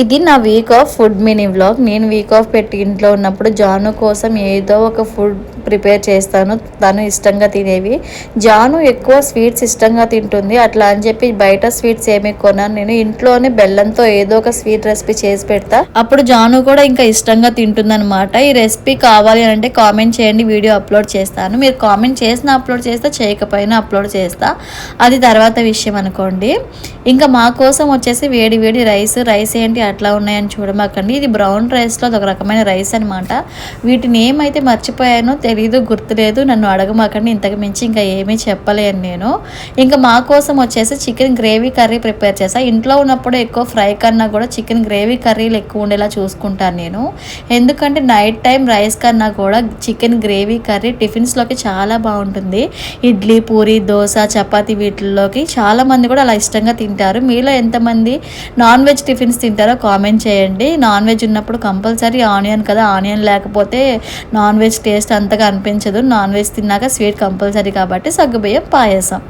ఇది నా week off food mini vlog. నేను వీక్ ఆఫ్ పెట్టి ఇంట్లో ఉన్నప్పుడు జాను కోసం ఏదో ఒక ఫుడ్ ప్రిపేర్ చేస్తాను, తను ఇష్టంగా తినేవి. జాను ఎక్కువ స్వీట్స్ ఇష్టంగా తింటుంది, అట్లా అని చెప్పి బయట స్వీట్స్ ఏమి కొనాను. నేను ఇంట్లోనే బెల్లంతో ఏదో ఒక స్వీట్ రెసిపీ చేసి పెడతా, అప్పుడు జాను కూడా ఇంకా ఇష్టంగా తింటుంది అనమాట. ఈ రెసిపీ కావాలి అని అంటే కామెంట్ చేయండి, వీడియో అప్లోడ్ చేస్తాను. మీరు కామెంట్ చేసిన అప్లోడ్ చేస్తా, చేయకపోయినా అప్లోడ్ చేస్తా, అది తర్వాత విషయం అనుకోండి. ఇంకా మా కోసం వచ్చేసి వేడి వేడి రైస్ ఏంటి అట్లా ఉన్నాయని చూడమాకండి. ఇది బ్రౌన్ రైస్లో ఒక రకమైన రైస్ అనమాట. వీటిని ఏమైతే మర్చిపోయానో తెలీదు, గుర్తులేదు, నన్ను అడగమాకండి. ఇంతకు మించి ఇంకా ఏమీ చెప్పలేను నేను. ఇంకా మా కోసం వచ్చేసి చికెన్ గ్రేవీ కర్రీ ప్రిపేర్ చేస్తాను. ఇంట్లో ఉన్నప్పుడు ఎక్కువ ఫ్రై కన్నా కూడా చికెన్ గ్రేవీ కర్రీలు ఎక్కువ ఉండేలా చూసుకుంటాను నేను. ఎందుకంటే నైట్ టైం రైస్ కన్నా కూడా చికెన్ గ్రేవీ కర్రీ టిఫిన్స్లోకి చాలా బాగుంటుంది. ఇడ్లీ, పూరి, దోశ, చపాతీ వీటిల్లోకి చాలామంది కూడా అలా ఇష్టంగా తింటారు. మీలో ఎంతమంది నాన్ వెజ్ టిఫిన్స్ తింటారో కామెంట్ చేయండి. నాన్ వెజ్ ఉన్నప్పుడు కంపల్సరీ ఆనియన్ కదా, ఆనియన్ లేకపోతే నాన్ వెజ్ టేస్ట్ అంతగా అనిపించదు. నాన్ వెజ్ తిన్నాక స్వీట్ కంపల్సరీ కాబట్టి సగ్గుబియ్యం పాయసం.